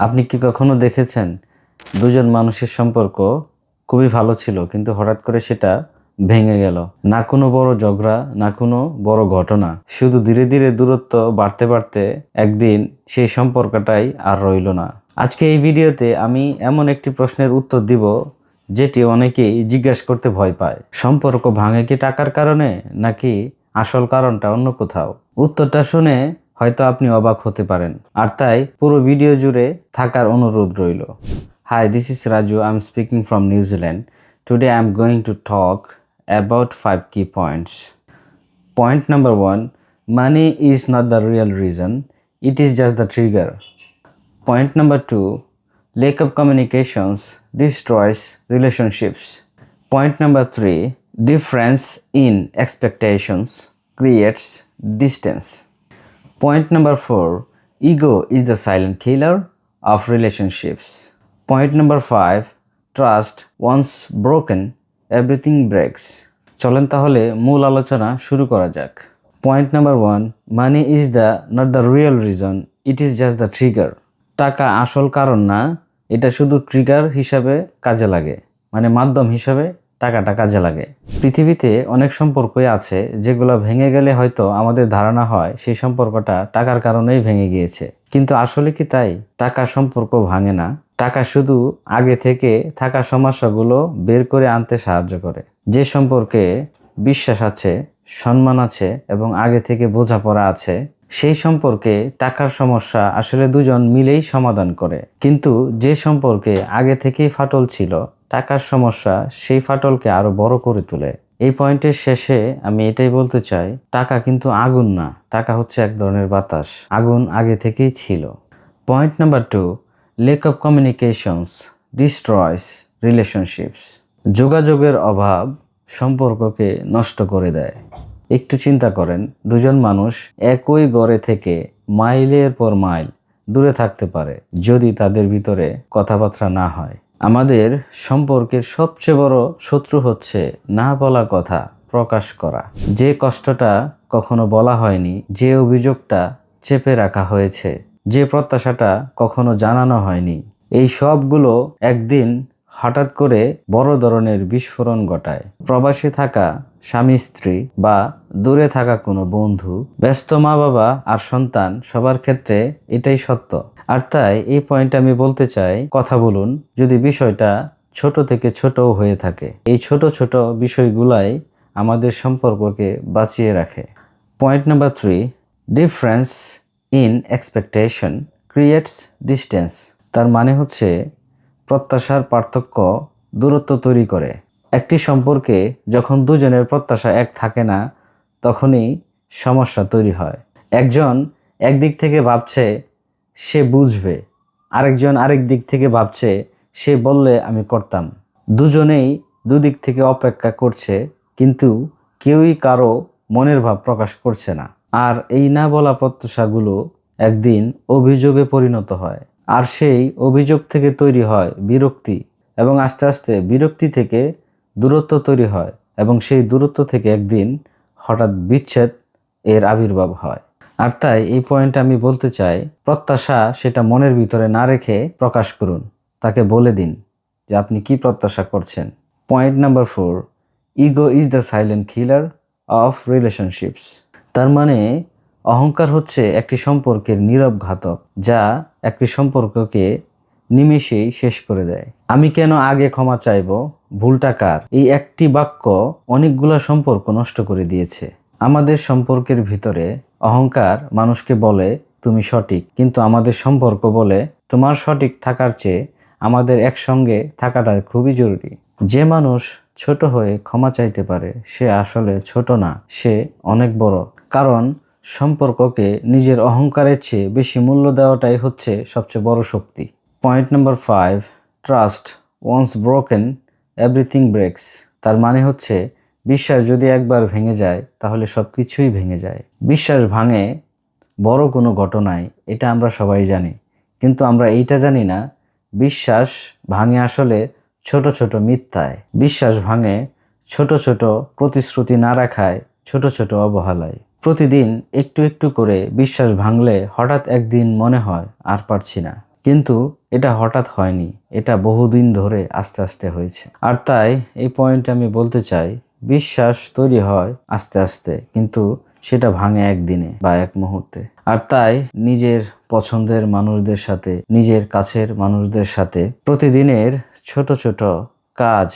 আপনি কি কখনো দেখেছেন দুজন মানুষের সম্পর্ক খুবই ভালো ছিল কিন্তু হঠাৎ করে সেটা ভেঙে গেল? না কোনো বড় ঝগড়া, না কোনো বড় ঘটনা, শুধু ধীরে ধীরে দূরত্ব বাড়তে বাড়তে একদিন সেই সম্পর্কটাই আর রইল না। আজকে এই ভিডিওতে আমি এমন একটি প্রশ্নের উত্তর দিব যেটি অনেকেই জিজ্ঞাসা করতে ভয় পায়। সম্পর্ক ভাঙে কি টাকার কারণে, নাকি আসল কারণটা অন্য কোথাও? উত্তরটা শুনে হয়তো আপনি অবাক হতে পারেন, আর তাই পুরো ভিডিও জুড়ে থাকার অনুরোধ রইল। Hi, this is Raju. I'm speaking from New Zealand. Today I'm going to talk about 5 key points. Point number 1: money is not the real reason, it is just the trigger. Point number 2: lack of communications destroys relationships. Point number 3: difference in expectations creates distance. Point number 4: ego is the silent killer of relationships. Point number 5: trust once broken everything breaks. চলেন তাহলে মূল আলোচনা শুরু করা যাক। Point number 1: money is the not the real reason, it is just the trigger. টাকা আসল কারণ না, এটা শুধু ট্রিগার হিসাবে কাজে লাগে, মানে মাধ্যম হিসাবে টাকাটা কাজে লাগে। পৃথিবীতে অনেক সম্পর্কই আছে যেগুলো ভেঙে গেলে হয়তো আমাদের ধারণা হয় সেই সম্পর্কটা টাকার কারণেই ভেঙে গিয়েছে, কিন্তু আসলে কি তাই? টাকা সম্পর্ক ভাঙে না, টাকা শুধু আগে থেকে থাকা সমস্যাগুলো বের করে আনতে সাহায্য করে। যে সম্পর্কে বিশ্বাস আছে, সম্মান আছে এবং আগে থেকে বোঝাপড়া আছে, সেই সম্পর্কে টাকার সমস্যা আসলে দুজন মিলেই সমাধান করে। কিন্তু যে সম্পর্কে আগে থেকেই ফাটল ছিল, টাকার সমস্যা সেই ফাটলকে আরো বড় করে তোলে। এই পয়েন্টের শেষে আমি এটাই বলতে চাই, টাকা কিন্তু আগুন না, টাকা হচ্ছে এক ধরনের বাতাস। আগুন আগে থেকেই ছিল। Point number 2: lack of communications destroys relationships. যোগাযোগের অভাব সম্পর্ককে নষ্ট করে দেয়। একটু চিন্তা করেন, দুজন মানুষ একই ঘরে থেকে মাইলের পর মাইল দূরে থাকতে পারে যদি তাদের ভিতরে কথাবার্তা না হয়। আমাদের সম্পর্কের সবচেয়ে বড় শত্রু হচ্ছে না বলা কথা প্রকাশ করা। যে কষ্টটা কখনো বলা হয়নি, যে অভিযোগটা চেপে রাখা হয়েছে, যে প্রত্যাশাটা কখনো জানানো হয়নি, এই সবগুলো একদিন হঠাৎ করে বড় ধরনের বিস্ফোরণ ঘটায়। প্রবাসী থাকা স্বামী স্ত্রী বা দূরে থাকা কোনো বন্ধু, ব্যস্ত মা বাবা আর সন্তান, সবার ক্ষেত্রে এটাই সত্য। আর তাই এই পয়েন্টে আমি বলতে চাই, কথা বলুন যদি বিষয়টা ছোট থেকে ছোটও হয়ে থাকে। এই ছোট ছোট বিষয়গুলাই আমাদের সম্পর্ককে বাঁচিয়ে রাখে। Point number 3: difference in expectation creates distance. তার মানে হচ্ছে প্রত্যাশার পার্থক্য দূরত্ব তৈরি করে। একটি সম্পর্কে যখন দুজনের প্রত্যাশা এক থাকে না, তখনই সমস্যা তৈরি হয়। একজন একদিক থেকে ভাবছে সে বুঝবে, আরেকজন আরেক দিক থেকে ভাবছে সে বললে আমি করতাম। দুজনেই দুদিক থেকে অপেক্ষা করছে, কিন্তু কেউই কারো মনের ভাব প্রকাশ করছে না। আর এই না বলা প্রত্যাশাগুলো একদিন অভিযোগে পরিণত হয়, আর সেই অভিযোগ থেকে তৈরি হয় বিরক্তি, এবং আস্তে আস্তে বিরক্তি থেকে দূরত্ব তৈরি হয়, এবং সেই দূরত্ব থেকে একদিন হঠাৎ বিচ্ছেদ এর আবির্ভাব হয়। আর তাই এই পয়েন্টে আমি বলতে চাই, প্রত্যাশা সেটা মনের ভিতরে না রেখে প্রকাশ করুন, তাকে বলে দিন যে আপনি কি প্রত্যাশা করছেন। Point number 4: ego is the silent killer of relationships. তার মানে অহংকার হচ্ছে একটি সম্পর্কের নীরব ঘাতক, যা একটি সম্পর্ককে নিমেষেই শেষ করে দেয়। আমি কেন আগে ক্ষমা চাইব, ভুলটা কার? এই একটি বাক্য অনেকগুলো সম্পর্ক নষ্ট করে দিয়েছে। আমাদের সম্পর্কের ভিতরে অহংকার মানুষকে বলে তুমি সঠিক, কিন্তু আমাদের সম্পর্ক বলে তোমার সঠিক থাকার চেয়ে আমাদের একসঙ্গে থাকাটা খুবই জরুরি। যে মানুষ ছোট হয়ে ক্ষমা চাইতে পারে সে আসলে ছোট না, সে অনেক বড়। কারণ সম্পর্ককে নিজের অহংকারের চেয়ে বেশি মূল্য দেওয়াটাই হচ্ছে সবচেয়ে বড় শক্তি। Point number 5: trust once broken everything breaks. তার মানে হচ্ছে বিশ্বাস যদি একবার ভেঙে যায় তাহলে সব কিছুই ভেঙে যায়। বিশ্বাস ভাঙে বড় কোনো ঘটনায়, এটা আমরা সবাই জানি, কিন্তু আমরা এইটা জানি না বিশ্বাস ভাঙে আসলে ছোট ছোট মিথ্যায়। বিশ্বাস ভাঙে ছোট ছোট প্রতিশ্রুতি না রাখায়, ছোট ছোট অবহেলায়। প্রতিদিন একটু একটু করে বিশ্বাস ভাঙলে হঠাৎ একদিন মনে হয় আর পারছি না। কিন্তু এটা হঠাৎ হয়নি, এটা বহুদিন ধরে আস্তে আস্তে হয়েছে। আর তাই এই পয়েন্টে আমি বলতে চাই, বিশ্বাস তৈরি হয় আস্তে আস্তে, কিন্তু সেটা ভাঙে একদিনে বা এক মুহূর্তে। আর তাই নিজের পছন্দের মানুষদের সাথে, নিজের কাছের মানুষদের সাথে প্রতিদিনের ছোট ছোট কাজ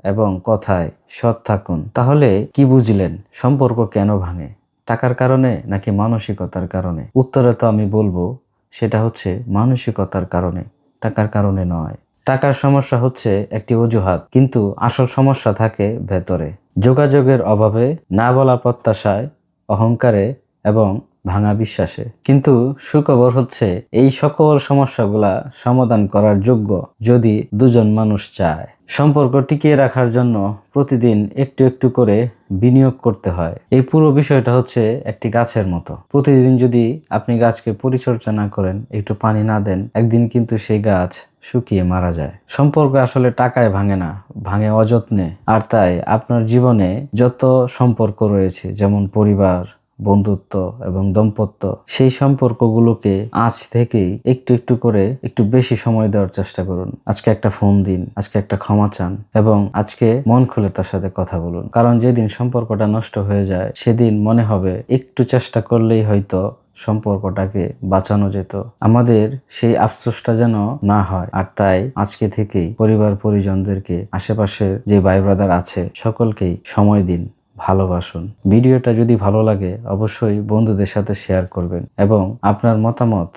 এবং কথায় সৎ থাকুন। তাহলে কি বুঝলেন সম্পর্ক কেন ভাঙে? টাকার কারণে নাকি মানসিকতার কারণে? উত্তরে তো আমি বলবো সেটা হচ্ছে মানসিকতার কারণে, টাকার কারণে নয়। টাকার সমস্যা হচ্ছে একটি অজুহাত, কিন্তু আসল সমস্যা থাকে ভেতরে। যোগাযোগের অভাবে, না বলা প্রত্যাশায়, অহংকারে এবং ভাঙা বিশ্বাসে। কিন্তু সুখবর হচ্ছে এই সকল সমস্যাগুলা সমাধান করার যোগ্য যদি দুজন মানুষ চায়। সম্পর্ক টিকিয়ে রাখার জন্য প্রতিদিন একটু একটু করে বিনিয়োগ করতে হয়। এই পুরো বিষয়টা হচ্ছে একটি গাছের মতো। প্রতিদিন যদি আপনি গাছকে পরিচর্যা না করেন, একটু পানি না দেন, একদিন কিন্তু সেই গাছ শুকিয়ে মারা যায়। সম্পর্ক আসলে টাকায় ভাঙে না, ভাঙে অযত্নে। আর তাই আপনার জীবনে যত সম্পর্ক রয়েছে, যেমন পরিবার, বন্ধুত্ব এবং দাম্পত্য, সেই সম্পর্কগুলোকে আজ থেকেই একটু একটু করে একটু বেশি সময় দেওয়ার চেষ্টা করুন। আজকে একটা ফোন দিন, আজকে একটা ক্ষমা চান এবং আজকে মন খুলে তার সাথে কথা বলুন। কারণ যেদিন সম্পর্কটা নষ্ট হয়ে যায়, সেদিন মনে হবে একটু চেষ্টা করলেই হয়তো সম্পর্কটাকে বাঁচানো যেত। আমাদের সেই আফসোসটা যেন না হয়। আর তাই আজকে থেকেই পরিবার পরিজনদেরকে, আশেপাশের যে ভাই ব্রাদার আছে, সকলকেই সময় দিন, ভালোবাসুন। ভিডিওটা যদি ভালো লাগে অবশ্যই বন্ধুদের সাথে শেয়ার করবেন এবং আপনার মতামত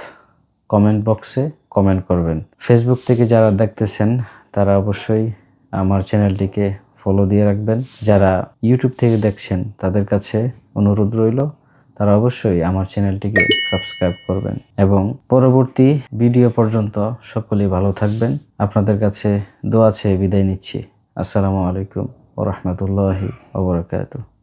কমেন্ট বক্সে কমেন্ট করবেন। ফেসবুক থেকে যারা দেখতেছেন তারা অবশ্যই আমার চ্যানেলটিকে ফলো দিয়ে রাখবেন। যারা ইউটিউব থেকে দেখছেন তাদের কাছে অনুরোধ রইল, তারা অবশ্যই আমার চ্যানেলটিকে সাবস্ক্রাইব করবেন। এবং পরবর্তী ভিডিও পর্যন্ত সকলেই ভালো থাকবেন। আপনাদের কাছে দোয়া চেয়ে বিদায় নিচ্ছি। আসসালামু আলাইকুম ওয়া রাহমাতুল্লাহি ওয়া বারাকাতুহু।